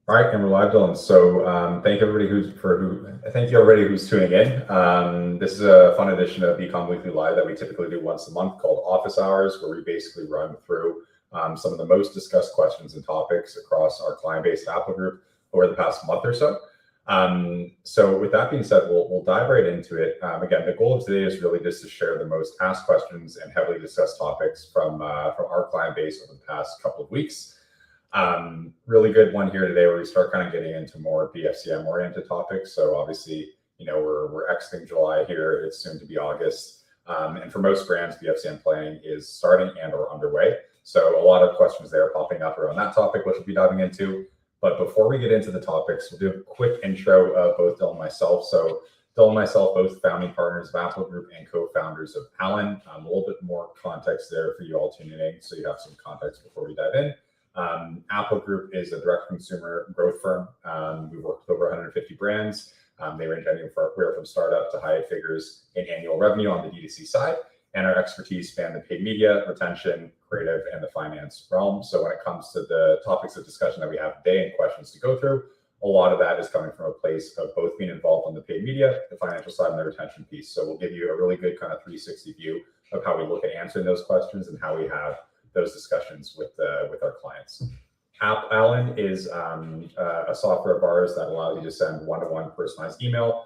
All right, and we're live, Dylan. So thank you everybody who's tuning in. This is a fun edition of Ecom Weekly Live that we typically do once a month called Office Hours, where we basically run through some of the most discussed questions and topics across our client base at Aplo Group over the past month or so. So with that being said, we'll dive right into it. Again, the goal of today is really just to share the most asked questions and heavily discussed topics from our client base over the past couple of weeks. Really good one here today where we start kind of getting into more BFCM oriented topics. So obviously, we're exiting July here. It's soon to be August. And for most brands, BFCM planning is starting and or underway. So a lot of questions there popping up around that topic, which we'll be diving into. But before we get into the topics, we'll do a quick intro of both Dylan and myself. So Dylan and myself, both founding partners of Aplo Group and co-founders of Allen. A little bit more context there for you all tuning in, so you have some context before we dive in. Aplo Group is a direct consumer growth firm. We've worked with over 150 brands. They range anywhere from startup to high figures in annual revenue on the D2C side. And our expertise span the paid media, retention, creative, and the finance realm. So when it comes to the topics of discussion that we have today and questions to go through, a lot of that is coming from a place of both being involved on the paid media, the financial side, and the retention piece. So we'll give you a really good kind of 360 view of how we look at answering those questions and how we have those discussions with our clients. Allen is a software of ours that allows you to send one-to-one personalized email.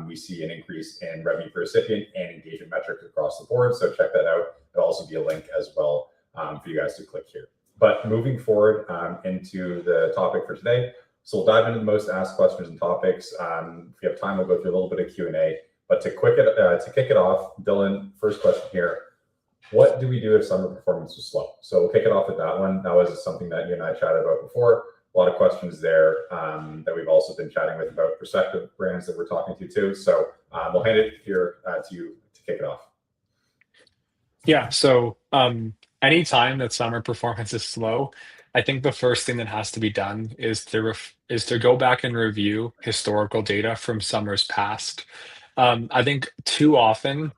We see an increase in revenue per recipient and engagement metrics across the board. So check that out. There'll also be a link as well for you guys to click here. But moving forward into the topic for today. So we'll dive into the most asked questions and topics. If we have time, we'll go through a little bit of Q&A. But to kick it off, Dylan, first question here. What do we do if summer performance was slow? So we'll kick it off with that one. That was something that you and I chatted about before. A lot of questions there that we've also been chatting with about prospective brands that we're talking to too. So we'll hand it here to you to kick it off. Yeah, so anytime that summer performance is slow, I think the first thing that has to be done is to go back and review historical data from summers past. I think too often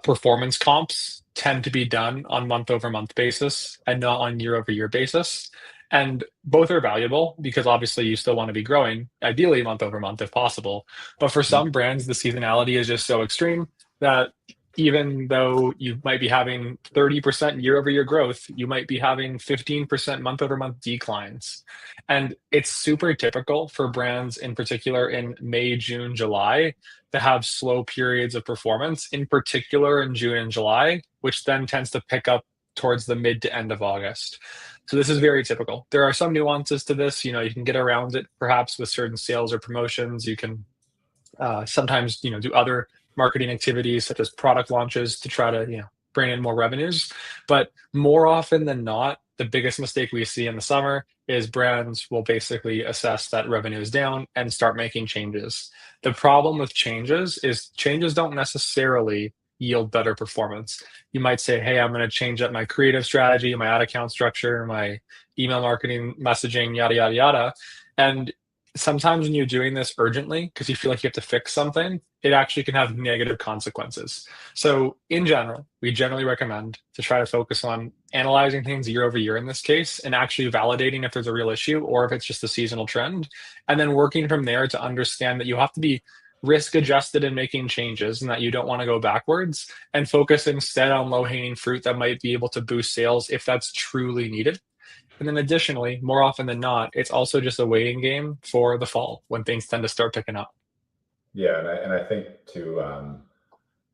performance comps tend to be done on month-over-month basis and not on year-over-year basis. And both are valuable because obviously you still want to be growing, ideally month-over-month if possible. But for some brands, the seasonality is just so extreme that even though you might be having 30% year-over-year growth, you might be having 15% month-over-month declines. And it's super typical for brands in particular in May, June, July to have slow periods of performance, in particular in June and July, which then tends to pick up towards the mid to end of August. So this is very typical. There are some nuances to this. You can get around it perhaps with certain sales or promotions. You can sometimes do other marketing activities such as product launches to try to bring in more revenues. But more often than not, the biggest mistake we see in the summer is brands will basically assess that revenue is down and start making changes. The problem with changes is changes don't necessarily yield better performance. You might say, hey, I'm going to change up my creative strategy, my ad account structure, my email marketing messaging, yada, yada, yada. And sometimes when you're doing this urgently because you feel like you have to fix something, it actually can have negative consequences. So in general, we generally recommend to try to focus on analyzing things year over year in this case and actually validating if there's a real issue or if it's just a seasonal trend. And then working from there to understand that you have to be risk adjusted in making changes and that you don't want to go backwards and focus instead on low hanging fruit that might be able to boost sales if that's truly needed. And then additionally, more often than not, it's also just a waiting game for the fall when things tend to start picking up. Yeah, and I think too,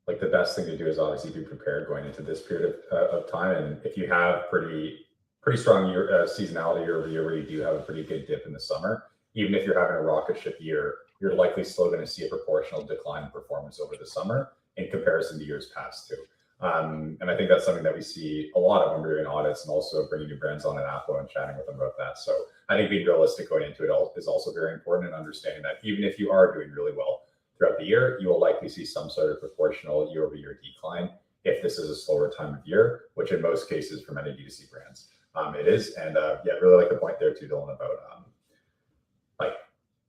the best thing to do is obviously be prepared going into this period of time. And if you have pretty strong seasonality year over year, where you do have a pretty good dip in the summer, even if you're having a rocket ship year, you're likely still going to see a proportional decline in performance over the summer in comparison to years past too. And I think that's something that we see a lot of when we're doing audits and also bringing new brands on at Aplo and chatting with them about that. So I think being realistic going into it is also very important, and understanding that even if you are doing really well throughout the year, you will likely see some sort of proportional year-over-year decline if this is a slower time of year, which in most cases for many D2C brands it is. And really like the point there too, Dylan, about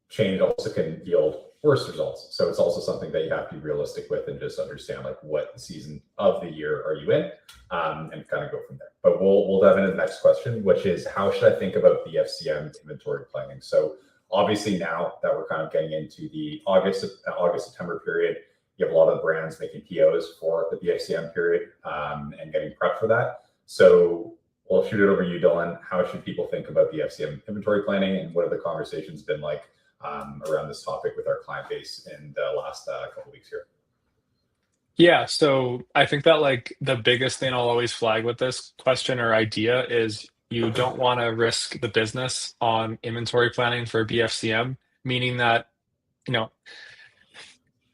change also can yield worse results. So it's also something that you have to be realistic with and just understand like what season of the year are you in, and kind of go from there. But we'll dive into the next question, which is how should I think about BFCM inventory planning? So obviously now that we're kind of getting into the August September period, you have a lot of brands making POs for the BFCM period, and getting prepped for that. So we'll shoot it over to you, Dylan. How should people think about the FCM inventory planning, and what have the conversations been like around this topic with our client base in the last couple weeks here? Yeah, so I think that like the biggest thing I'll always flag with this question or idea is you don't want to risk the business on inventory planning for BFCM, meaning that, you know,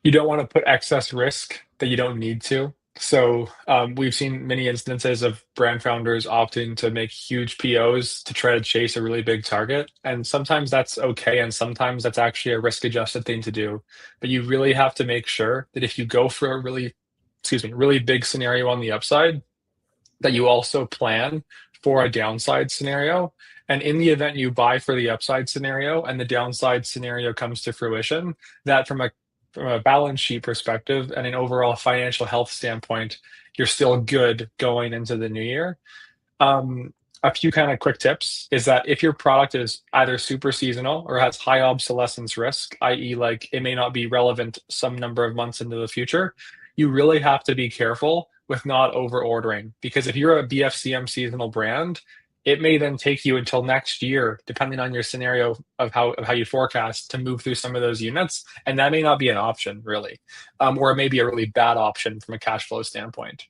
you don't want to put excess risk that you don't need to. So we've seen many instances of brand founders opting to make huge POs to try to chase a really big target. And sometimes that's okay. And sometimes that's actually a risk adjusted thing to do. But you really have to make sure that if you go for a really big scenario on the upside, that you also plan for a downside scenario. And in the event you buy for the upside scenario and the downside scenario comes to fruition, that from a balance sheet perspective and an overall financial health standpoint, you're still good going into the new year. Um, a few kind of quick tips is that if your product is either super seasonal or has high obsolescence risk, i.e., like it may not be relevant some number of months into the future, you really have to be careful with not over ordering. Because if you're a BFCM seasonal brand, it may then take you until next year, depending on your scenario of how you forecast, to move through some of those units, and that may not be an option really, or it may be a really bad option from a cash flow standpoint.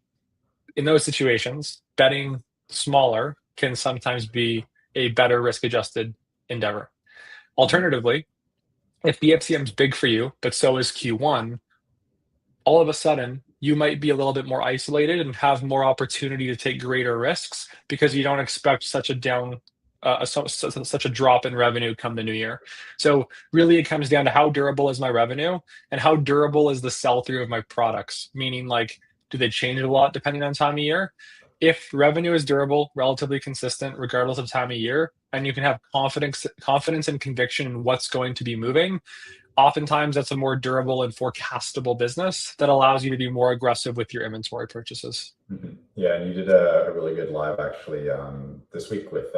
In those situations, betting smaller can sometimes be a better risk-adjusted endeavor. Alternatively, if BFCM is big for you, but so is Q1, all of a sudden you might be a little bit more isolated and have more opportunity to take greater risks because you don't expect such a drop in revenue come the new year. So really it comes down to how durable is my revenue and how durable is the sell through of my products, meaning like, do they change a lot depending on time of year? If revenue is durable, relatively consistent, regardless of time of year, and you can have confidence and conviction in what's going to be moving, oftentimes that's a more durable and forecastable business that allows you to be more aggressive with your inventory purchases. Yeah, and you did a really good live actually this week with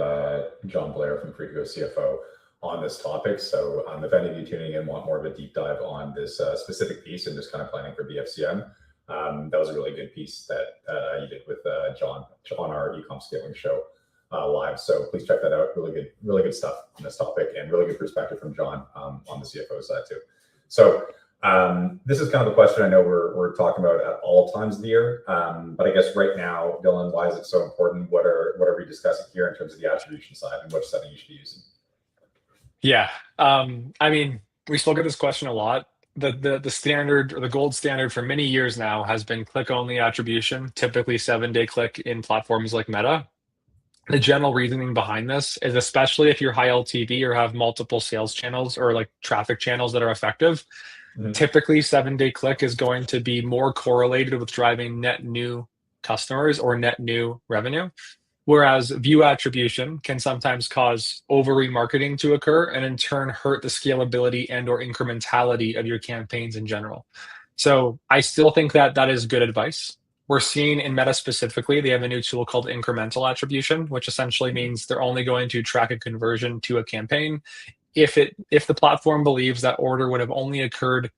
John Blair from Freakigo CFO on this topic. So if any of you tuning in want more of a deep dive on this specific piece and just kind of planning for BFCM, that was a really good piece that you did with John on our Ecom scaling show live. So please check that out. Really good stuff on this topic, and really good perspective from John on the CFO side too. So this is kind of a question I know we're talking about at all times of the year, but I guess right now, Dylan, why is it so important? What are we discussing here in terms of the attribution side and which setting you should be using? Yeah, I mean, we still get this question a lot. The standard or the gold standard for many years now has been click only attribution, typically 7-day click in platforms like Meta. The general reasoning behind this is, especially if you're high LTV or have multiple sales channels or like traffic channels that are effective, typically 7-day click is going to be more correlated with driving net new customers or net new revenue. Whereas view attribution can sometimes cause over remarketing to occur and in turn hurt the scalability and or incrementality of your campaigns in general. So I still think that that is good advice. We're seeing in Meta specifically, they have a new tool called incremental attribution, which essentially means they're only going to track a conversion to a campaign if the platform believes that order would have only occurred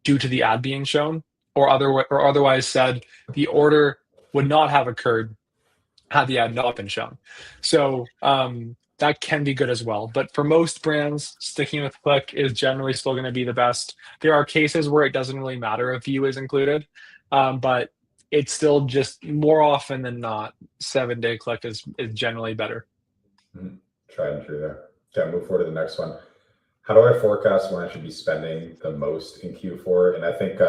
due to the ad being shown, or otherwise said the order would not have occurred had the ad not been shown. So that can be good as well. But for most brands, sticking with click is generally still going to be the best. There are cases where it doesn't really matter if view is included, but it's still just more often than not, 7-day click is generally better. Tried and true there. Okay, move forward to the next one. How do I forecast when I should be spending the most in Q4? And I think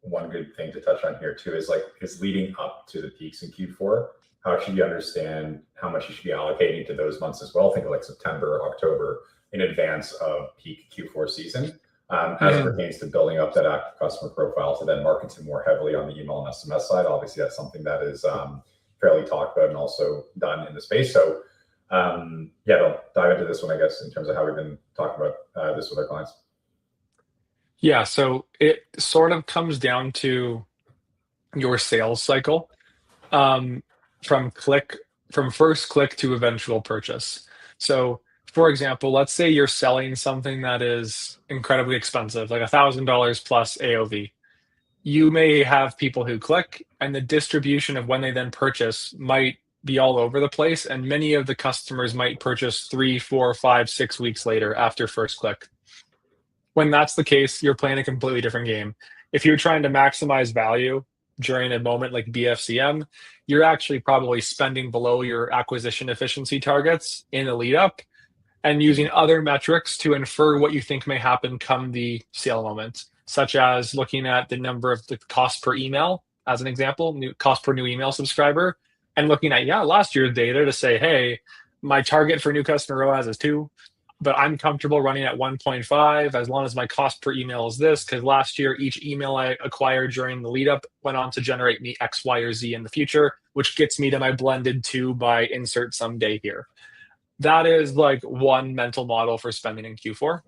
one good thing to touch on here too is leading up to the peaks in Q4. How should you understand how much you should be allocating to those months as well? Think of like September, October in advance of peak Q4 season, as it pertains to building up that active customer profile to then market to more heavily on the email and SMS side. Obviously, that's something that is fairly talked about and also done in the space. So yeah, I'll dive into this one, I guess, in terms of how we've been talking about this with our clients. Yeah, so it sort of comes down to your sales cycle, um, from click from first click to eventual purchase. So, for example, let's say you're selling something that is incredibly expensive, like $1,000 plus AOV. You may have people who click, and the distribution of when they then purchase might be all over the place, and many of the customers might purchase 3, 4, 5, 6 weeks later after first click. When that's the case, you're playing a completely different game. If you're trying to maximize value during a moment like BFCM, you're actually probably spending below your acquisition efficiency targets in the lead up and using other metrics to infer what you think may happen come the sale moment, such as looking at the number of the cost per email, as an example, new cost per new email subscriber, and looking at, yeah, last year's data to say, hey, my target for new customer ROAS is 2, but I'm comfortable running at 1.5 as long as my cost per email is this, because last year each email I acquired during the lead up went on to generate me X, Y, or Z in the future, which gets me to my blended 2 by insert some day here. That is like one mental model for spending in Q4.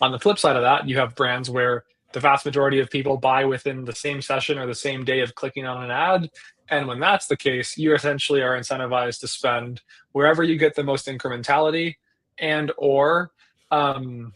On the flip side of that, you have brands where the vast majority of people buy within the same session or the same day of clicking on an ad. And when that's the case, you essentially are incentivized to spend wherever you get the most incrementality and or um,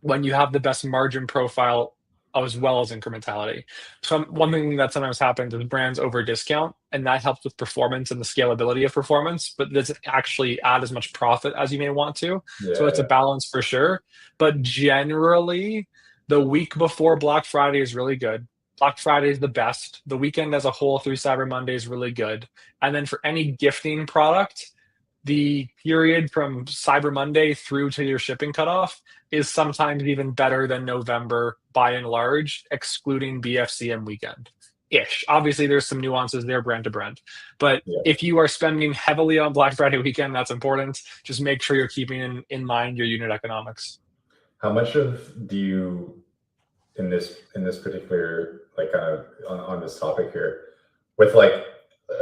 when you have the best margin profile as well as incrementality. So one thing that sometimes happens is brands over discount, and that helps with performance and the scalability of performance, but doesn't actually add as much profit as you may want to. So Yeah, it's a yeah, balance for sure. But generally, the week before Black Friday is really good. Black Friday is the best. The weekend as a whole through Cyber Monday is really good. And then for any gifting product, the period from Cyber Monday through to your shipping cutoff is sometimes even better than November by and large, excluding BFCM weekend ish. Obviously, there's some nuances there brand to brand. But yeah. if you are spending heavily on Black Friday weekend, that's important. Just make sure you're keeping in mind your unit economics. How much of do you in this particular like kind of on this topic here with like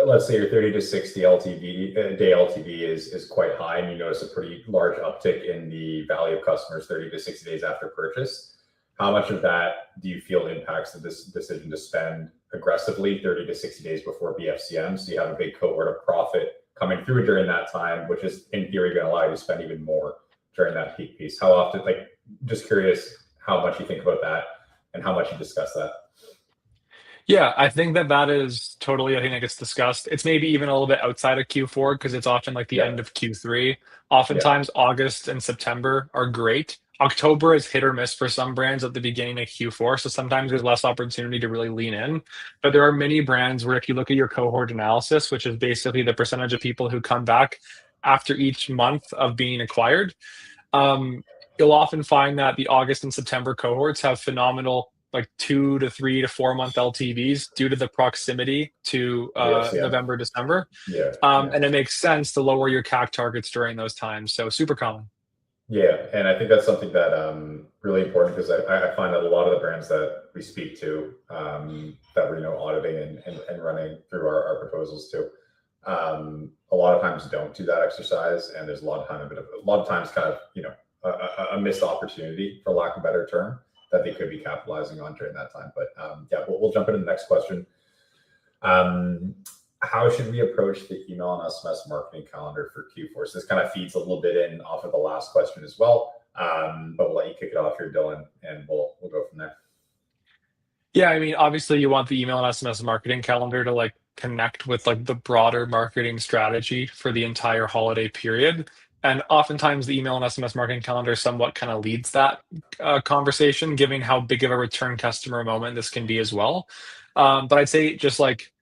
let's say your 30 to 60 LTV day LTV is quite high and you notice a pretty large uptick in the value of customers 30 to 60 days after purchase. How much of that do you feel impacts this decision to spend aggressively 30 to 60 days before BFCM? So you have a big cohort of profit coming through during that time, which is in theory going to allow you to spend even more during that peak piece. How often, like, just curious how much you think about that and how much you discuss that. Yeah, I think that that is totally a thing that gets discussed. It's maybe even a little bit outside of Q4 because it's often like the Yeah, end of Q3. yeah, Oftentimes, August and September are great. October is hit or miss for some brands at the beginning of Q4, so sometimes there's less opportunity to really lean in. But there are many brands where if you look at your cohort analysis, which is basically the percentage of people who come back after each month of being acquired, um, you'll often find that the August and September cohorts have phenomenal like 2 to 3 to 4 month LTVs due to the proximity to BFCM. November, December. Yeah, yeah. And it makes sense to lower your CAC targets during those times. So super common. Yeah, and I think that's something that really important because I find that a lot of the brands that we speak to that we're auditing and running through our proposals to a lot of times don't do that exercise, and there's a lot of time a lot of times kind of a missed opportunity for lack of a better term that they could be capitalizing on during that time. But yeah, we'll jump into the next question. Um, how should we approach the email and SMS marketing calendar for Q4? So this kind of feeds a little bit in off of the last question as well. But we'll let you kick it off here, Dylan, and we'll go from there. Yeah, I mean, obviously you want the email and SMS marketing calendar to like connect with like the broader marketing strategy for the entire holiday period. And oftentimes the email and SMS marketing calendar somewhat kind of leads that conversation, given how big of a return customer moment this can be as well. But I'd say just like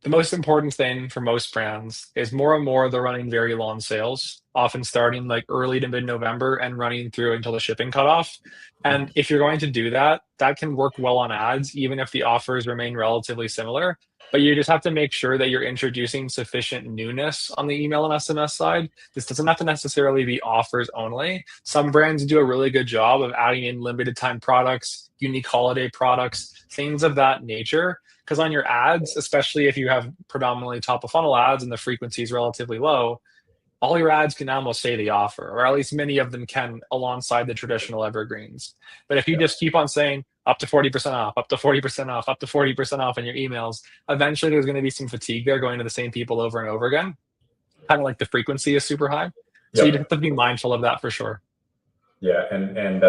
the most important thing for most brands is more and more they're running very long sales, often starting like early to mid-November and running through until the shipping cutoff. And if you're going to do that, that can work well on ads, even if the offers remain relatively similar. But you just have to make sure that you're introducing sufficient newness on the email and SMS side. This doesn't have to necessarily be offers only. Some brands do a really good job of adding in limited time products, unique holiday products, things of that nature, because on your ads, especially if you have predominantly top of funnel ads and the frequency is relatively low, all your ads can almost say the offer, or at least many of them can alongside the traditional evergreens. But if you Yeah. just keep on saying up to 40% off, up to 40% off, up to 40% off in your emails, eventually there's going to be some fatigue there going to the same people over and over again. Kind of like the frequency is super high. So you just Yep. have to be mindful of that for sure. Yeah. And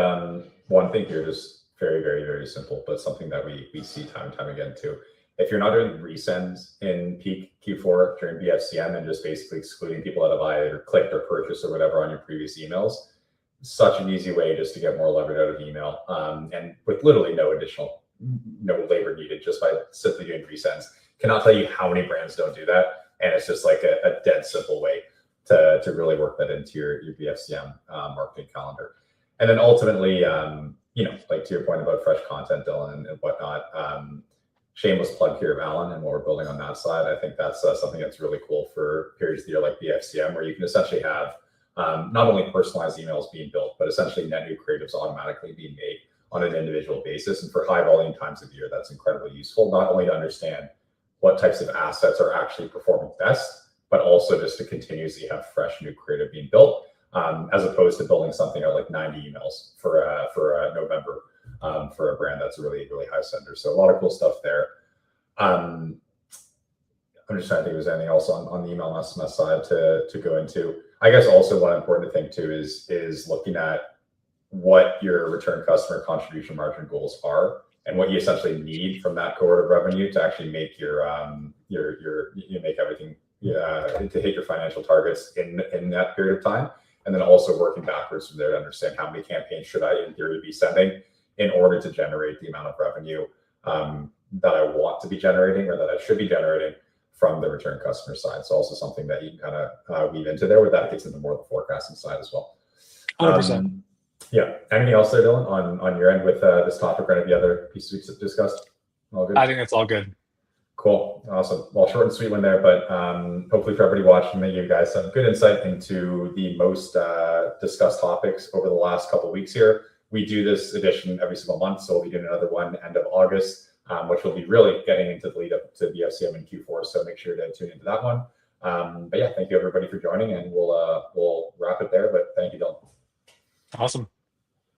one thing here is very, very, very simple, but something that we see time and time again too. If you're not doing resends in peak Q4 during BFCM and just basically excluding people that have either clicked or purchased or whatever on your previous emails, such an easy way just to get more leverage out of email, and with literally no labor needed, just by simply doing resends. Cannot tell you how many brands don't do that, and it's just like a dead simple way to really work that into your BFCM marketing calendar. And then ultimately, like to your point about fresh content, Dylan, and whatnot, shameless plug here of Alan and what we're building on that side. I think that's something that's really cool for periods of the year like BFCM, where you can essentially have not only personalized emails being built, but essentially net new creatives automatically being made on an individual basis. And for high volume times of year, that's incredibly useful, not only to understand what types of assets are actually performing best, but also just to continuously have fresh new creative being built, as opposed to building something at like 90 emails for November for a brand that's really, really high sender. So a lot of cool stuff there. I'm just trying to think if there's anything else on the email and SMS side to go into. I guess also one important thing too is looking at what your return customer contribution margin goals are and what you essentially need from that cohort of revenue to actually make you make everything to hit your financial targets in that period of time. And then also working backwards from there to understand how many campaigns should I in theory be sending in order to generate the amount of revenue that I want to be generating or that I should be generating from the return customer side. So also something that you can kind of weave into there, where that gets into more of the forecasting side as well. 100%. Yeah. Anything else there, Dylan, on your end with this topic or any of the other pieces we discussed? All good? I think that's all good. Cool. Awesome. Well, short and sweet one there, but hopefully for everybody watching, that you guys have good insight into the most discussed topics over the last couple of weeks here. We do this edition every single month, so we'll be doing another one end of August, which will be really getting into the lead up to BFCM in Q4. So make sure to tune into that one. But yeah, thank you everybody for joining, and we'll wrap it there. But thank you, Dylan. Awesome.